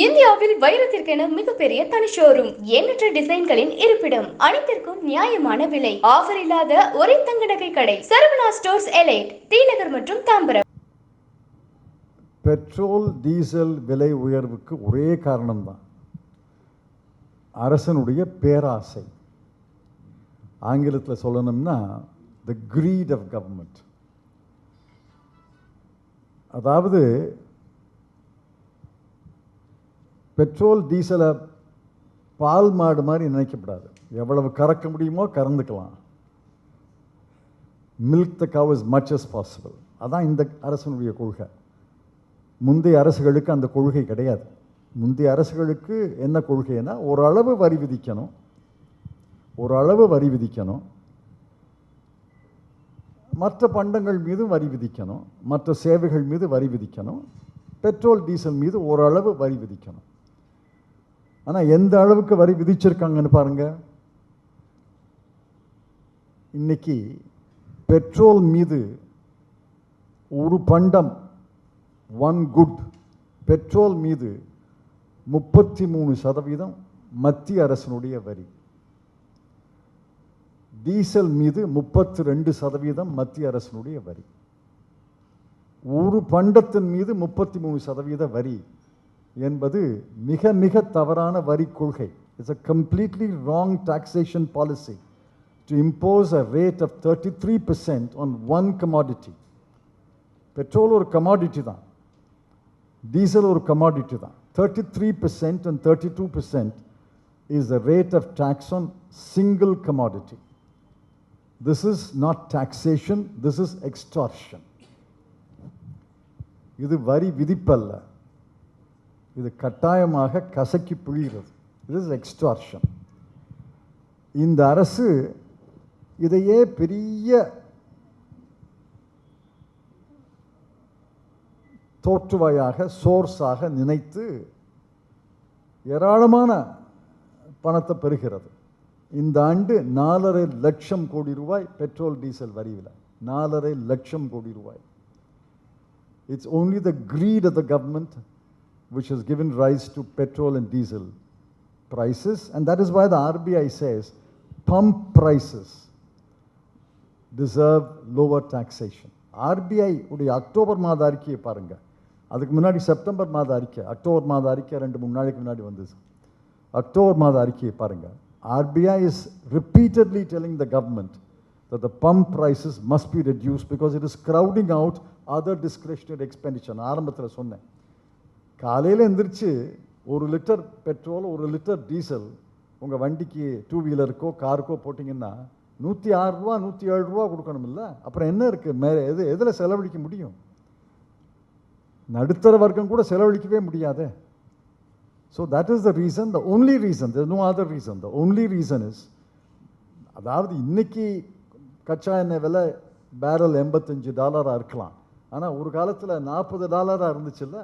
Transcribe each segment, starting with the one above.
இந்தியாவில் வைரத்திற்கென மிகப்பெரிய தனி ஷோரூம், எண்ணற்ற டிசைன்களின் இருப்பிடம், அனைத்திற்கும் நியாயமான விலை. ஆஃபர் இல்லாத ஒரே தங்க நகை கடை சரவணா ஸ்டோர்ஸ் எலைட், தீநகர் மற்றும் தாம்பரம். பெட்ரோல் டீசல் விலை உயர்வுக்கு ஒரே காரணம்தான், அரசனுடைய பேராசை. ஆங்கிலத்தில் சொல்லணும்னா தி greed of government. அதாவது பெட்ரோல் டீசலை பால் மாடு மாதிரி நினைக்கப்படாது. எவ்வளவு கறக்க முடியுமோ கறந்துக்கலாம். Milk the cow as much as possible. அதான் இந்த அரசனுடைய கொள்கை. முந்தைய அரசுகளுக்கு அந்த கொள்கை கிடையாது. முந்தைய அரசுகளுக்கு என்ன கொள்கைன்னா, ஓரளவு வரி விதிக்கணும், மற்ற பண்டங்கள் மீது வரி விதிக்கணும், மற்ற சேவைகள் மீது வரி விதிக்கணும், பெட்ரோல் டீசல் மீது ஓரளவு வரி விதிக்கணும். ஆனால் எந்த அளவுக்கு வரி விதிச்சிருக்காங்கன்னு பாருங்க. இன்னைக்கு பெட்ரோல் மீது ஒரு பண்டம், ஒன் குட், பெட்ரோல் மீது 33% மத்திய அரசினுடைய வரி, டீசல் மீது 32% மத்திய அரசினுடைய வரி. ஒரு பண்டத்தின் மீது 33% வரி என்பது மிக மிக தவறான வரி கொள்கை. It's a completely wrong taxation policy to impose a rate of 33% on one commodity. Petrol ஒரு கமாடிட்டி தான், டீசல் ஒரு கமாடிட்டி தான். 33% and 32% is the rate of tax on single commodity. This is not taxation, this is extortion. இது வரி விதிப்பல்ல, இது கட்டாயமாக கசக்கி பிழிகிறது. இது இஸ் எக்ஸ்டார்ஷன். இந்த அரசு இதையே பெரிய தோற்றுவாயாக, சோர்ஸாக நினைத்து ஏராளமான பணத்தை பெறுகிறது. இந்த ஆண்டு 4.5 லட்சம் கோடி ரூபாய் பெட்ரோல் டீசல் வரியில், 4.5 லட்சம் கோடி ரூபாய். It's only the greed of the government which has given rise to petrol and diesel prices, and that is why the RBI says pump prices deserve lower taxation. RBI உடைய October மாத அறிக்கையை பாருங்க. அதுக்கு முன்னாடி செப்டம்பர் மாத அறிக்கை, October மாத அறிக்கை 2-3 நாளைக்கு முன்னாடி வந்தது. அக்டோபர் மாத அறிக்கையை பாருங்க. RBI is repeatedly telling the government that the pump prices must be reduced because it is crowding out other discretionary expenditure. நான் ஆரம்பத்தில் சொன்னேன், காலையில் எந்திரிச்சு 1 லிட்டர் பெட்ரோல் 1 லிட்டர் டீசல் உங்கள் வண்டிக்கு, டூ வீலருக்கோ காருக்கோ போட்டிங்கன்னா 106 ரூபா 107 ரூபா கொடுக்கணும் இல்லை? அப்புறம் என்ன இருக்குது மேலே? எதில் செலவழிக்க முடியும்? நடுத்தர வர்க்கம் கூட செலவழிக்கவே முடியாதே. So that is the reason, the only reason, there no other reason. The only reason is, அதாவது இன்னைக்கு கச்சா எண்ணெய் விலை பேரல் $85 இருக்கலாம். ஆனால் ஒரு காலத்தில் $40 இருந்துச்சுல்ல.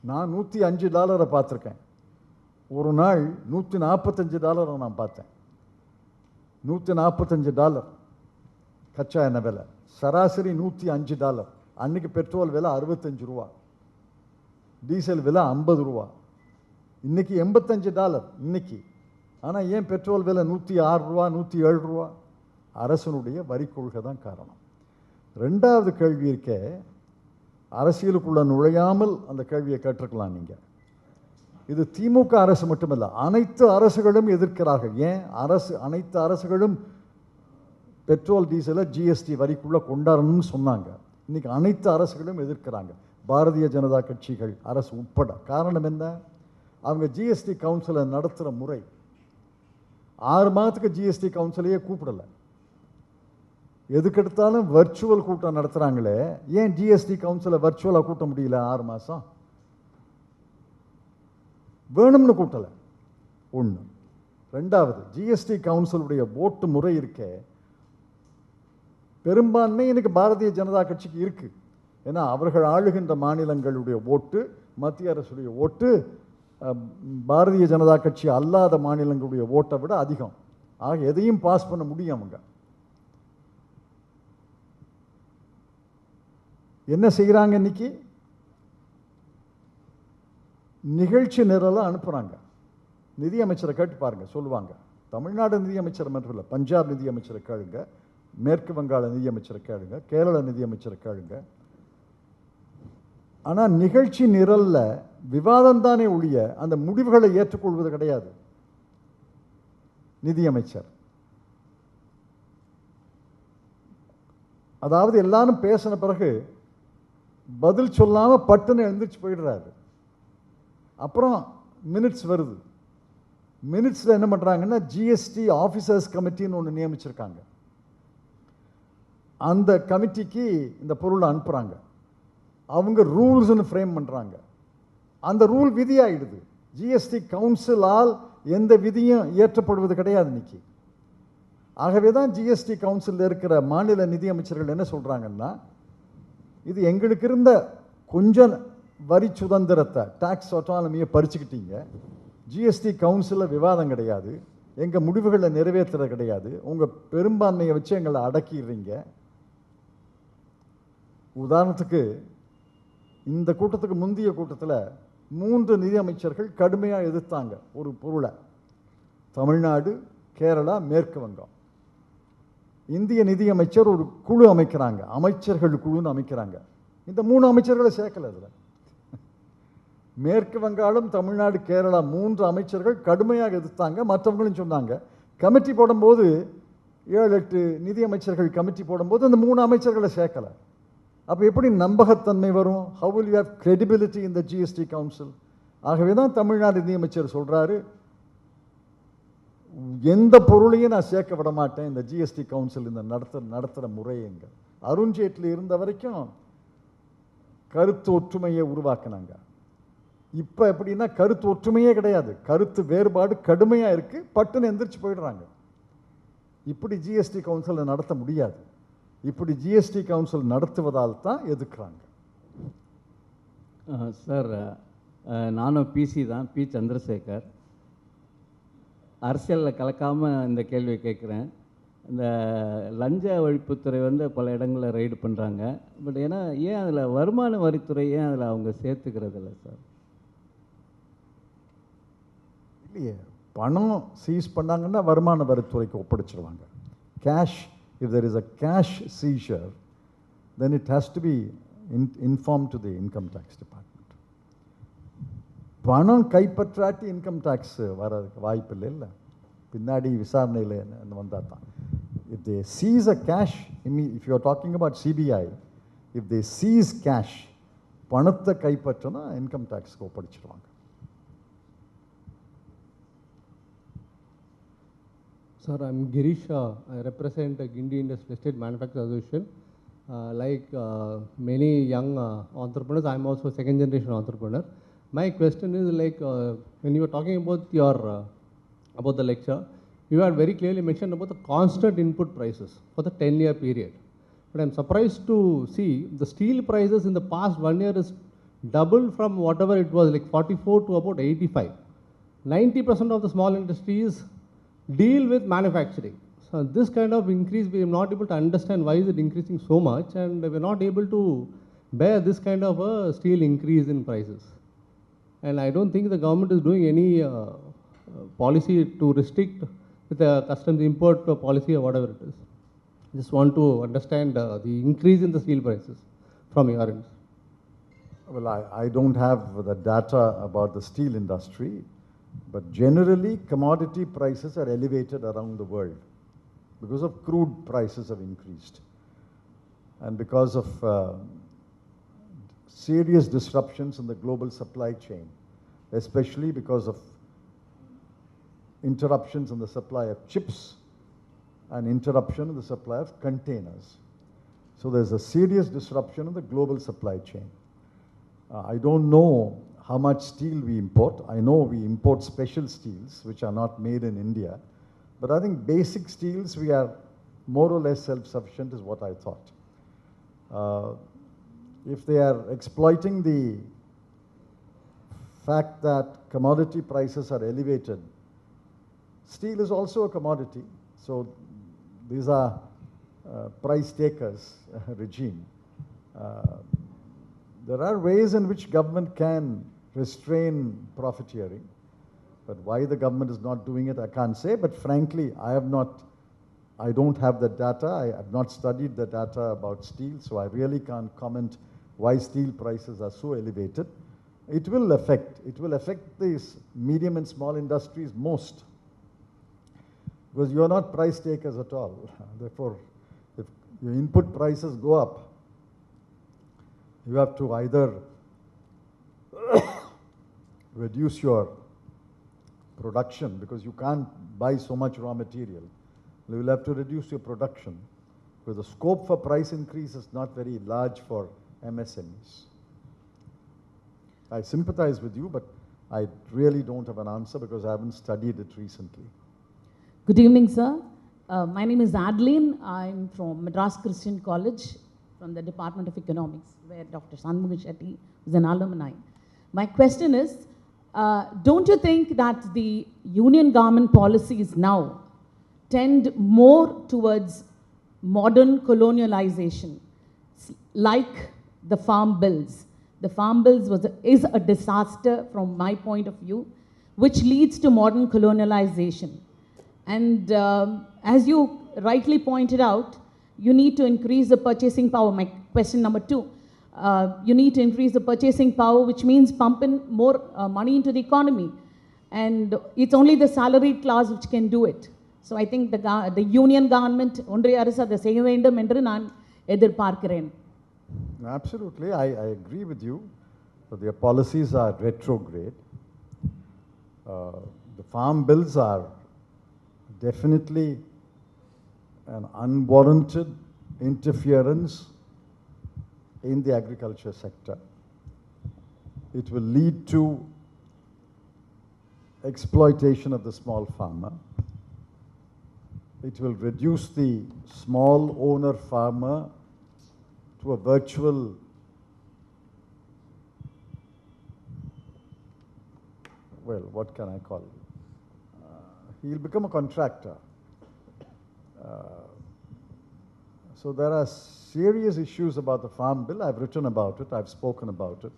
நான் $105 பார்த்துருக்கேன். ஒரு நாள் $145 நான் பார்த்தேன். $145 கச்சா எண்ணெய் விலை, சராசரி $105. அன்னைக்கு பெட்ரோல் விலை 65 ரூபா, டீசல் விலை 50 ரூபா. இன்னைக்கு $85 இன்னைக்கு. ஆனால் ஏன் பெட்ரோல் விலை 106 ரூபா 107 ரூபா? அரசனுடைய வரி கொள்கை தான் காரணம். ரெண்டாவது கேள்வி இருக்க, அரசியலுக்குள்ள நுழையாமல் அந்த கேள்வியை கேட்டிருக்கலாம் நீங்கள். இது திமுக அரசு மட்டுமல்ல, அனைத்து அரசுகளும் எதிர்க்கிறார்கள். ஏன்? அனைத்து அரசுகளும் பெட்ரோல் டீசலை ஜிஎஸ்டி வரிக்குள்ளே கொண்டாடணும்னு சொன்னாங்க. இன்னைக்கு அனைத்து அரசுகளும் எதிர்க்கிறாங்க, பாரதிய ஜனதா கட்சிகள், அரசு உட்பட. காரணம் என்ன? அவங்க ஜிஎஸ்டி கவுன்சிலை நடத்துகிற முறை. 6 மாதத்துக்கு ஜிஎஸ்டி கவுன்சிலையே கூப்பிடலை. எதுக்கெடுத்தாலும் வர்ச்சுவல் கூட்டம் நடத்துகிறாங்களே, ஏன் ஜிஎஸ்டி கவுன்சிலை வர்ச்சுவலாக கூட்ட முடியல? 6 மாதம் வேணும்னு கூட்டலை. ஒன்று. ரெண்டாவது, ஜிஎஸ்டி கவுன்சிலுடைய ஓட்டு முறை இருக்க, பெரும்பான்மை எனக்கு பாரதிய ஜனதா கட்சிக்கு இருக்கு. ஏன்னா அவர்கள் ஆளுகின்ற மாநிலங்களுடைய ஓட்டு, மத்திய அரசுடைய ஓட்டு பாரதிய ஜனதா கட்சி அல்லாத மாநிலங்களுடைய ஓட்டை விட அதிகம். ஆக எதையும் பாஸ் பண்ண முடியும். அவங்க என்ன செய்கிறாங்க? இன்னைக்கு நிகழ்ச்சி நிரலை அனுப்புகிறாங்க. நிதியமைச்சரை கேட்டு பாருங்க, சொல்லுவாங்க. தமிழ்நாடு நிதியமைச்சர் மட்டும் இல்லை, பஞ்சாப் நிதியமைச்சரை கேளுங்க, மேற்கு வங்காள நிதியமைச்சரை கேளுங்க, கேரள நிதியமைச்சரை கேளுங்க. ஆனால் நிகழ்ச்சி நிரலில் விவாதம் தானே ஒழிய அந்த முடிவுகளை ஏற்றுக்கொள்வது கிடையாது நிதியமைச்சர். அதாவது எல்லாரும் பேசின பிறகு பதில் சொல்லாமல் பட்டுன்னு எழுந்திரிச்சு போயிடுறாரு. அப்புறம் மினிட்ஸ் வருது. மினிட்ஸில் என்ன பண்ணுறாங்கன்னா ஜிஎஸ்டி ஆஃபீஸர்ஸ் கமிட்டின்னு ஒன்று நியமிச்சிருக்காங்க. அந்த கமிட்டிக்கு இந்த பொருளை அனுப்புகிறாங்க. அவங்க ரூல்ஸ்னு ஃப்ரேம் பண்ணுறாங்க. அந்த ரூல் விதியாயிடுது. ஜிஎஸ்டி கவுன்சிலால் எந்த விதியும் இயற்றப்படுவது கிடையாது இன்னைக்கு. ஆகவே தான் ஜிஎஸ்டி கவுன்சிலில் இருக்கிற மாநில நிதியமைச்சர்கள் என்ன சொல்கிறாங்கன்னா, இது எங்களுக்கு இருந்த கொஞ்சம் வரி சுதந்திரத்தை, டாக்ஸ் ஆட்டானமியை பறிச்சுக்கிட்டீங்க. ஜிஎஸ்டி கவுன்சிலில் விவாதம் கிடையாது, எங்கள் முடிவுகளை நிறைவேற்றுறது கிடையாது, உங்கள் பெரும்பான்மையை வச்சு எங்களை அடக்கிடுறீங்க. உதாரணத்துக்கு இந்த கூட்டத்துக்கு முந்தைய கூட்டத்தில் 3 நிதியமைச்சர்கள் கடுமையாக எதிர்த்தாங்க ஒரு பொருளை. தமிழ்நாடு, கேரளா, மேற்கு வங்கம். இந்திய நிதியமைச்சர் ஒரு குழு அமைக்கிறாங்க, அமைச்சர்கள் குழுன்னு அமைக்கிறாங்க. இந்த 3 அமைச்சர்களை சேர்க்கல அதில். மேற்கு வங்காளம், தமிழ்நாடு, கேரளா 3 அமைச்சர்கள் கடுமையாக எதிர்த்தாங்க. மற்றவங்களும் சொன்னாங்க. கமிட்டி போடும்போது 7-8 நிதியமைச்சர்கள் கமிட்டி போடும்போது அந்த 3 அமைச்சர்களை சேர்க்கலை. அப்போ எப்படி நம்பகத்தன்மை வரும்? How will you have credibility in the GST council? ஆகவே தான் தமிழ்நாடு நிதியமைச்சர் சொல்கிறாரு, எந்த பொருளையும் நான் சேர்க்க விட மாட்டேன் இந்த ஜிஎஸ்டி கவுன்சில் இந்த நடத்துகிற முறையங்க. அருண்ஜேட்லி இருந்த வரைக்கும் கருத்து ஒற்றுமையை உருவாக்குனாங்க. இப்போ எப்படின்னா கருத்து ஒற்றுமையே கிடையாது, கருத்து வேறுபாடு கடுமையாக இருக்குது, பட்டுன்னு எந்திரிச்சு போயிடுறாங்க. இப்படி ஜிஎஸ்டி கவுன்சிலை நடத்த முடியாது. இப்படி ஜிஎஸ்டி கவுன்சில் நடத்துவதால் தான் எதுக்குறாங்க. சார், நானும் பிசி தான், பி சந்திரசேகர். அரசியலில் கலக்காமல் இந்த கேள்வியை கேட்குறேன். இந்த லஞ்ச ஒழிப்புத்துறை வந்து பல இடங்களில் ரைடு பண்ணுறாங்க. பட் ஏன்னா ஏன் அதில் வருமான வரித்துறை ஏன் அதில் அவங்க சேர்த்துக்கிறது இல்லை சார்? இல்லையே, பணம் சீஸ் பண்ணாங்கன்னா வருமான வரித்துறைக்கு ஒப்படைச்சிருவாங்க. Cash, if there is a cash seizure, then it has to be informed to the income tax department. பணம் கைப்பற்றாட்டி இன்கம் டேக்ஸ் வரதுக்கு வாய்ப்பு இல்லை. இல்லை, பின்னாடி விசாரணையில் வந்தால் தான். if they seize a cash, if you are talking about CBI, if they seize cash, பணத்தை கைப்பற்றினா income டேக்ஸ்க்கு ஒப்படைச்சிருவாங்க. Sir, I'm Girish. I represent Guindy Industrial Estate Manufacturers Association. Like many young entrepreneurs, I'm also a second generation entrepreneur. My question is like when you were talking about your about the lecture, you had very clearly mentioned about the constant input prices for the 10-year period. But I'm surprised to see the steel prices in the past 1 year is doubled from whatever it was, like 44 to about 85. 90% of the small industries deal with manufacturing. So this kind of increase, we are not able to understand why is it increasing so much, and we're not able to bear this kind of a steel increase in prices. And I don't think the government is doing any policy to restrict with the customs import policy or whatever it is. Just want to understand the increase in the steel prices from your end. Well, I don't have the data about the steel industry, but generally commodity prices are elevated around the world because of crude prices have increased, and because of serious disruptions in the global supply chain, especially because of interruptions in the supply of chips and interruption in the supply of containers. So there's a serious disruption in the global supply chain. I don't know how much steel we import. I know we import special steels which are not made in India, but I think basic steels we are more or less self-sufficient is what I thought. If they are exploiting the fact that commodity prices are elevated, steel is also a commodity, so these are price takers regime. There are ways in which government can restrain profiteering. But why the government is not doing it, I can't say. But frankly, I don't have the data. I have not studied the data about steel, so I really can't comment why steel prices are so elevated. It will affect these medium and small industries most, because you are not price takers at all. Therefore, if your input prices go up, you have to either reduce your production, because you can't buy so much raw material. You will have to reduce your production, because the scope for price increase is not very large for MSMEs. I sympathize with you, but I really don't have an answer because I haven't studied it recently. Good evening, sir. My name is Adeline. I'm from Madras Christian College from the Department of Economics, where Dr. Shanmugam Shetty is an alumni. My question is, don't you think that the union government policies now tend more towards modern colonialization, like the farm bills? The farm bills is a disaster from my point of view, which leads to modern colonialization. And as you rightly pointed out, you need to increase the purchasing power. My question number 2, you need to increase the purchasing power, which means pump in more money into the economy. And it's only the salaried class which can do it. So I think the union government, ஒன்றிய அரசு அதை செய்ய வேண்டும் என்று நான் எதிர்பார்க்கிறேன். Absolutely, I agree with you. So their policies are retrograde. The farm bills are definitely an unwarranted interference in the agriculture sector. It will lead to exploitation of the small farmer. It will reduce the small owner farmer to a virtual what can I call it? He'll become a contractor. So there are serious issues about the farm bill. I've written about it, I've spoken about it.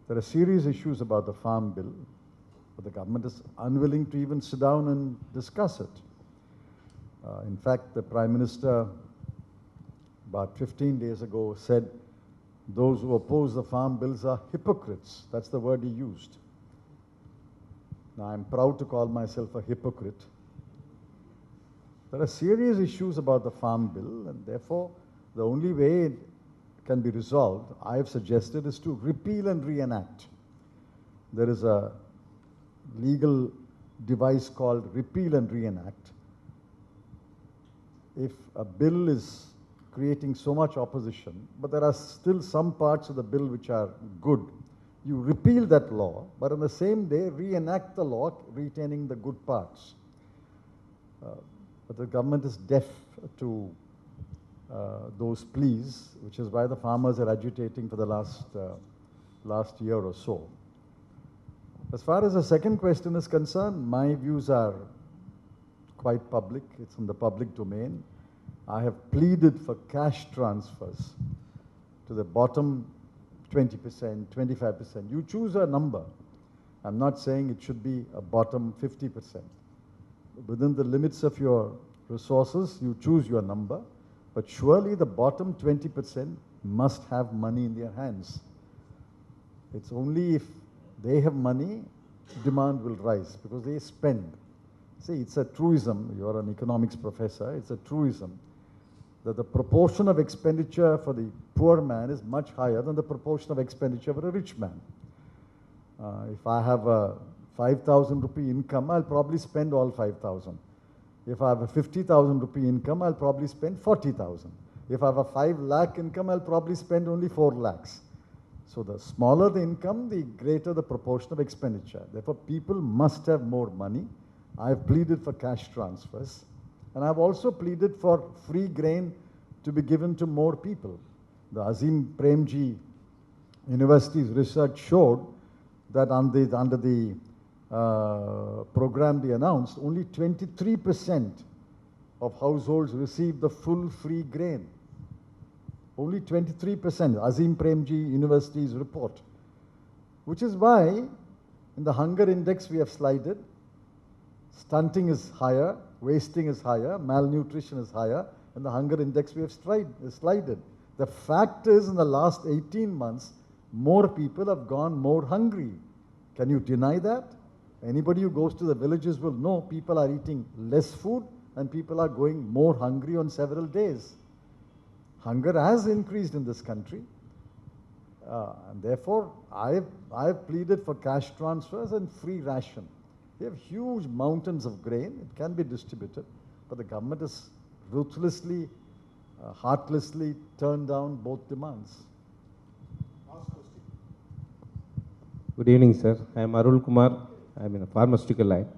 There are serious issues about the farm bill, but the government is unwilling to even sit down and discuss it. In fact, the Prime Minister about 15 days ago said those who oppose the farm bills are hypocrites. That's the word he used. Now, I'm proud to call myself a hypocrite. There are serious issues about the farm bill, and therefore, the only way it can be resolved, I have suggested, is to repeal and reenact. There is a legal device called repeal and reenact. If a bill is creating so much opposition, but there are still some parts of the bill which are good, you repeal that law, but on the same day reenact the law retaining the good parts. But the government is deaf to those pleas, which is why the farmers are agitating for the last year or so. As far as the second question is concerned, my views are quite public. It's in the public domain. I have pleaded for cash transfers to the bottom 20%, 25%. You choose a number. I'm not saying it should be a bottom 50%. Within the limits of your resources, you choose your number. But surely the bottom 20% must have money in their hands. It's only if they have money, demand will rise, because they spend. See, it's a truism. You're an economics professor. It's a truism that the proportion of expenditure for the poor man is much higher than the proportion of expenditure for a rich man. If I have a 5,000 rupee income, I'll probably spend all 5,000. If I have a 50,000 rupee income, I'll probably spend 40,000. If I have a 5 lakh income, I'll probably spend only 4 lakhs. So the smaller the income, the greater the proportion of expenditure. Therefore, people must have more money. I've pleaded for cash transfers. And I've also pleaded for free grain to be given to more people. The Azim Premji University's research showed that under the program they announced, only 23% of households received the full free grain. Only 23%, Azim Premji University's report. which is why in the hunger index we have slided. Stunting is higher, wasting is higher, malnutrition is higher, and the hunger index we have slided. The fact is, in the last 18 months, more people have gone more hungry. Can you deny that? Anybody who goes to the villages will know people are eating less food and people are going more hungry on several days. Hunger has increased in this country. And therefore, I have pleaded for cash transfers and free ration. We have huge mountains of grain. It can be distributed. But the government has ruthlessly, heartlessly turned down both demands. Good evening, sir. I am Arul Kumar. I am in a pharmaceutical line.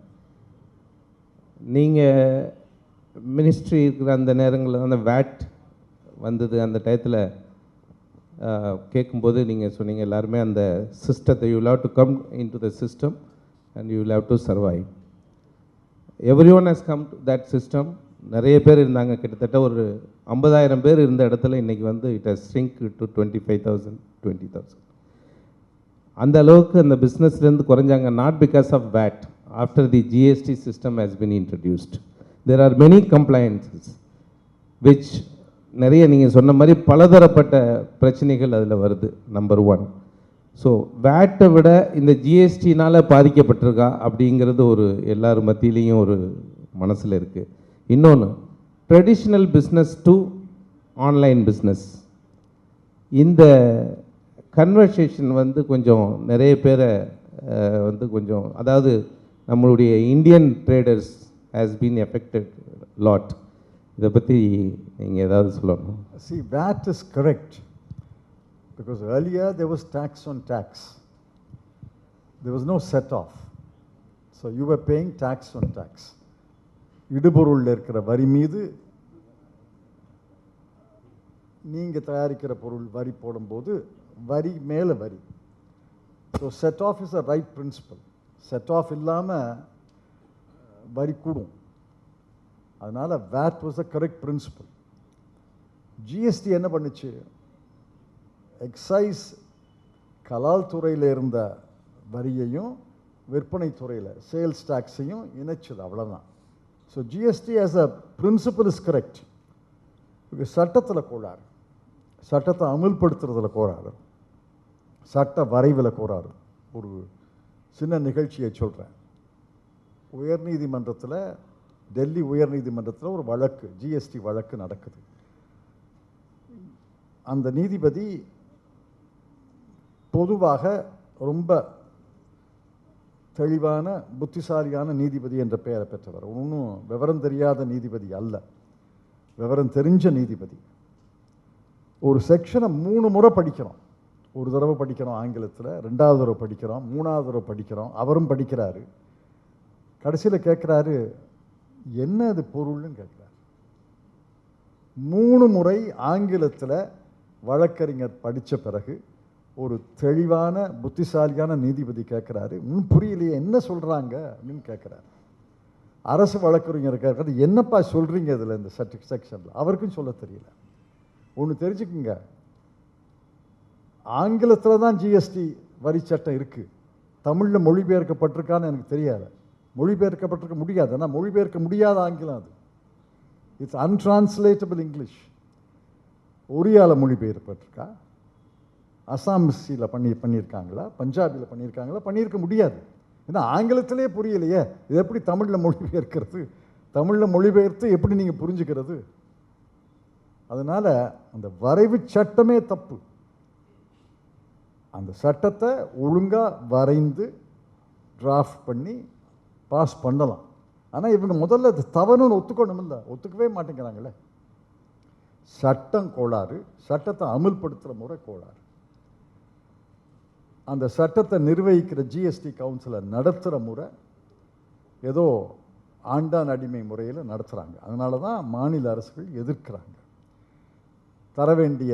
நீங்கள் ministry இருக்கிற அந்த நேரங்களில் அந்த wired வந்தது, அந்த டயத்தில் கேட்கும்போது நீங்கள் சொன்னீங்க எல்லாருமே அந்த சிஸ்டத்தை you have to come in to the system and you have to survive. Every one has come to that system. நிறைய பேர் இருந்தாங்க, கிட்டத்தட்ட ஒரு 50,000 பேர் இருந்த இடத்துல இன்றைக்கி வந்து இட் ஹஸ் ஸ்ரிங்க் டு 25,000 20,000. அந்த அளவுக்கு அந்த பிஸ்னஸ்லேருந்து குறைஞ்சாங்க. Not because of VAT. After the GST system has been introduced, there are many complaints which நிறைய நீங்கள் சொன்ன மாதிரி பலதரப்பட்ட பிரச்சனைகள் அதில் வருது. நம்பர் 1. ஸோ வேட்டை விட இந்த ஜிஎஸ்டினால் பாதிக்கப்பட்டிருக்கா அப்படிங்கிறது ஒரு எல்லார் மத்தியிலையும் ஒரு மனசில் இருக்குது. இன்னொன்று, traditional business to online business, இந்த கன்வர்சேஷன் வந்து கொஞ்சம் நிறைய பேரை வந்து கொஞ்சம், அதாவது நம்மளுடைய Indian traders has been affected lot. இதை பற்றி நீங்கள் ஏதாவது சொல்லணும்? See, VAT is correct. Because earlier there was tax on tax. There was no set off. So you were paying tax on tax. இடுபொருளில் இருக்கிற வரி மீது நீங்கள் தயாரிக்கிற பொருள் வரி போடும்போது வரி மேலே வரி. So set off is a right principle. Set off இல்லாமல் வரி கூடும். அதனால் VAT was a correct principle. GST என்ன பண்ணுச்சு? எக்ஸைஸ் கலால் துறையில் இருந்த வரியையும் விற்பனை துறையில் சேல்ஸ் டேக்ஸையும் இணைச்சது, அவ்வளோதான். So GST as a principle is correct. சட்டத்தில் கோளாறு, சட்டத்தை அமுல்படுத்துறதுல கோளாறு, சட்ட வரைவில் கோளாறு. ஒரு சின்ன நிகழ்ச்சியை சொல்கிறேன். உயர்நீதிமன்றத்தில், டெல்லி உயர்நீதிமன்றத்தில் ஒரு வழக்கு, ஜிஎஸ்டி வழக்கு நடக்குது. அந்த நீதிபதி பொதுவாக ரொம்ப தெளிவான புத்திசாலியான நீதிபதி என்ற பெயரை பெற்றவர். ஒன்றும் விவரம் தெரியாத நீதிபதி அல்ல, விவரம் தெரிஞ்ச நீதிபதி. ஒரு செக்ஷனை 3 முறை படிக்கிறோம். ஒரு தடவை படிக்கிறோம் ஆங்கிலத்தில், 2வது தடவை படிக்கிறோம், 3வது தடவை படிக்கிறோம். அவரும் படிக்கிறாரு. கடைசியில் கேட்குறாரு, என்ன அது பொருள்னு கேட்குறாரு. 3 முறை ஆங்கிலத்தில் வழக்கறிஞர் படித்த பிறகு ஒரு தெளிவான புத்திசாலியான நீதிபதி கேட்குறாரு, இன்னும் புரியலையே என்ன சொல்கிறாங்க அப்படின்னு கேட்குறாரு. அரசு வழக்கறிஞர் கேட்குறது, என்னப்பா சொல்கிறீங்க இதில் இந்த செக்ஷனில்? அவருக்கும் சொல்ல தெரியல. ஒன்று தெரிஞ்சுக்குங்க, ஆங்கிலத்தில் தான் ஜிஎஸ்டி வரி சட்டம் இருக்குது. தமிழில் மொழிபெயர்க்கப்பட்டிருக்கான்னு எனக்கு தெரியாது. மொழிபெயர்க்கப்பட்டிருக்க முடியாது, ஆனால் மொழிபெயர்க்க முடியாத ஆங்கிலம் அது. It's அன்ட்ரான்ஸ்லேட்டபிள் English. ஒரியாவில் மொழிபெயர்ப்பட்டிருக்கா, அசாமிஸில் பண்ணியிருக்காங்களா, பஞ்சாபியில் பண்ணியிருக்காங்களா? பண்ணியிருக்க முடியாது. ஏன்னா ஆங்கிலத்திலே புரியலையே, இது எப்படி தமிழில் மொழிபெயர்க்கிறது? தமிழில் மொழிபெயர்த்து எப்படி நீங்கள் புரிஞ்சுக்கிறது? அதனால் அந்த வரைவு சட்டமே தப்பு. அந்த சட்டத்தை ஒழுங்காக வரைந்து டிராஃப்ட் பண்ணி பாஸ் பண்ணலாம். ஆனால் இவங்க முதல்ல அது தவறுன்னு ஒத்துக்கணும். இல்லை, ஒத்துக்கவே மாட்டேங்கிறாங்களே. சட்டம் கோளாறு, சட்டத்தை அமுல்படுத்துகிற முறை கோளாறு. அந்த சட்டத்தை நிர்வகிக்கிற ஜிஎஸ்டி கவுன்சிலை நடத்துகிற முறை ஏதோ ஆண்டான் அடிமை முறையில் நடத்துகிறாங்க. அதனால தான் மாநில அரசுகள் எதிர்க்கிறாங்க. தர வேண்டிய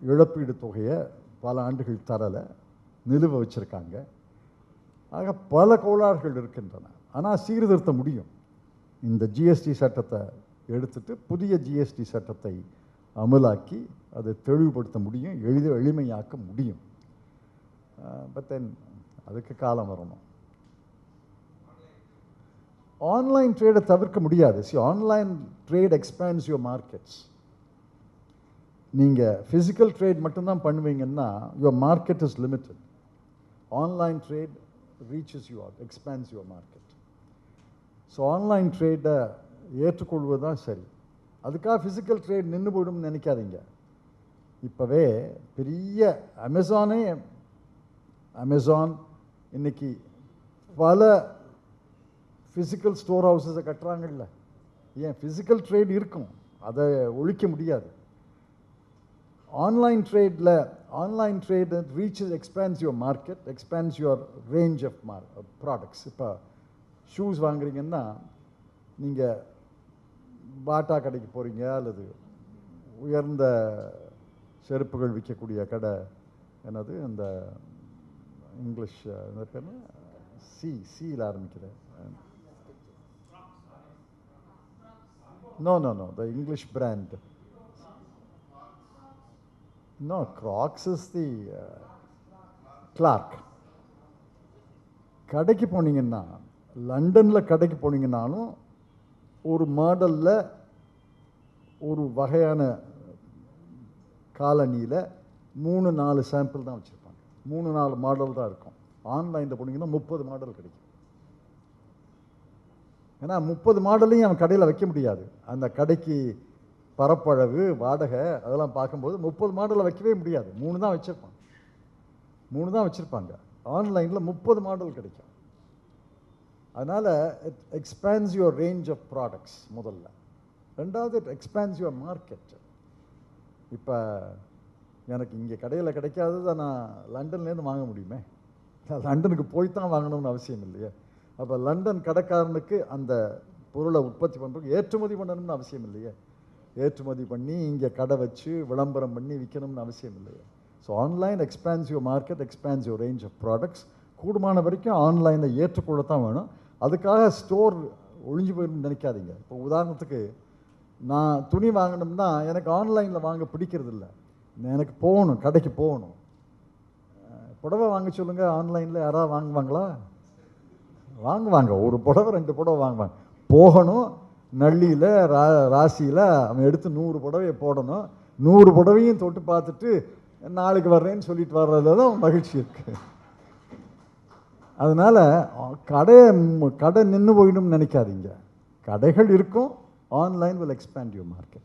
இழப்பீடு தொகையை பல ஆண்டுகள் தரலை, நிலுவை வச்சுருக்காங்க. ஆக பல கோளாறுகள் இருக்கின்றன. ஆனால் சீர்திருத்த முடியும். இந்த ஜிஎஸ்டி சட்டத்தை எடுத்துட்டு புதிய ஜிஎஸ்டி சட்டத்தை அமலாக்கி அதை தெளிவுபடுத்த முடியும், எளிமையாக்க முடியும். பட் தென் அதுக்கு காலம் வரணும். ஆன்லைன் ட்ரேடை தவிர்க்க முடியாது. Online trade expands your markets. நீங்கள் ஃபிசிக்கல் ட்ரேட் மட்டும்தான் பண்ணுவீங்கன்னா your market is limited. Online trade reaches you out, expands your market. So online ட்ரேடை ஏற்றுக்கொள்வது தான் சரி. அதுக்காக ஃபிசிக்கல் ட்ரேட் நின்று போயிடும்னு நினைக்காதீங்க. இப்போவே பெரிய அமேசான் இன்னைக்கு பல ஃபிசிக்கல் ஸ்டோர் ஹவுஸஸை கட்டுறாங்கல்ல. ஏன்? ஃபிசிக்கல் ட்ரேட் இருக்கும், அதை ஒழிக்க முடியாது. Online trade reaches expands your market, expands your range of products. இப்போ ஷூஸ் வாங்குறீங்கன்னா நீங்கள் பாட்டா கடைக்கு போகிறீங்க, அல்லது உயர்ந்த செருப்புகள் விற்கக்கூடிய கடை, என்னது அந்த இங்கிலீஷ் என்ன பேர், சியில் ஆரம்பிக்கிறேன். No, the English brand. No, Crocs is the Clark. கடைக்கு போனீங்கன்னா, லண்டனில் கடைக்கு போனீங்கன்னாலும் ஒரு மாடலில் ஒரு வகையான காலனியில் 3-4 சாம்பிள் தான் வச்சுருப்பாங்க. 3-4 மாடல் தான் இருக்கும். ஆன்லைனில் போனீங்கன்னா 30 மாடல் கிடைக்கும். ஏன்னா 30 மாடலையும் அவன் கடையில் வைக்க முடியாது. அந்த கடைக்கு பரப்பளவு, வாடகை அதெல்லாம் பார்க்கும்போது 30 மாடலை வைக்கவே முடியாது. 3 தான் வச்சுருப்பாங்க. ஆன்லைனில் 30 மாடல் கிடைக்கும். அதனால் it expands your range of products முதல்ல. ரெண்டாவது, இட் எக்ஸ்பேண்ட்ஸ் யுவர் மார்க்கெட். இப்போ எனக்கு இங்கே கடையில் கிடைக்காததை நான் லண்டன்லேருந்து வாங்க முடியுமே? லண்டனுக்கு போய் தான் வாங்கணும்னு அவசியம் இல்லையே. அப்போ லண்டன் கடைக்காரனுக்கு அந்த பொருளை உற்பத்தி பண்ணுறதுக்கு ஏற்றுமதி பண்ணணும்னு அவசியம் இல்லையே. ஏற்றுமதி பண்ணி இங்கே கடை வச்சு விளம்பரம் பண்ணி விற்கணும்னு அவசியம் இல்லையே. So online expands your market, expands your range of products. கூடுமான வரைக்கும் ஆன்லைனில் ஏற்றுக்கொள்ளத்தான் வேணும். அதுக்காக ஸ்டோர் ஒழிஞ்சு போயிடும்னு நினைக்காதீங்க. இப்போ உதாரணத்துக்கு நான் துணி வாங்கணும்னா எனக்கு ஆன்லைனில் வாங்க பிடிக்கிறது இல்லை. எனக்கு போகணும், கடைக்கு போகணும். புடவை வாங்க சொல்லுங்கள், ஆன்லைனில் யாராவது வாங்குவாங்களா? வாங்குவாங்க. ஒரு புடவை 2 புடவை வாங்குவாங்க. போகணும், நள்ளியில் ராசியில் அவன் எடுத்து 100 புடவையை போடணும். 100 புடவையும் தொட்டு பார்த்துட்டு நாளைக்கு வர்றேன்னு சொல்லிட்டு வர்றதுல தான் மகிழ்ச்சி இருக்குது. அதனால் கடை நின்று போயிடும்னு நினைக்காதீங்க. கடைகள் இருக்கும். Online will expand your market.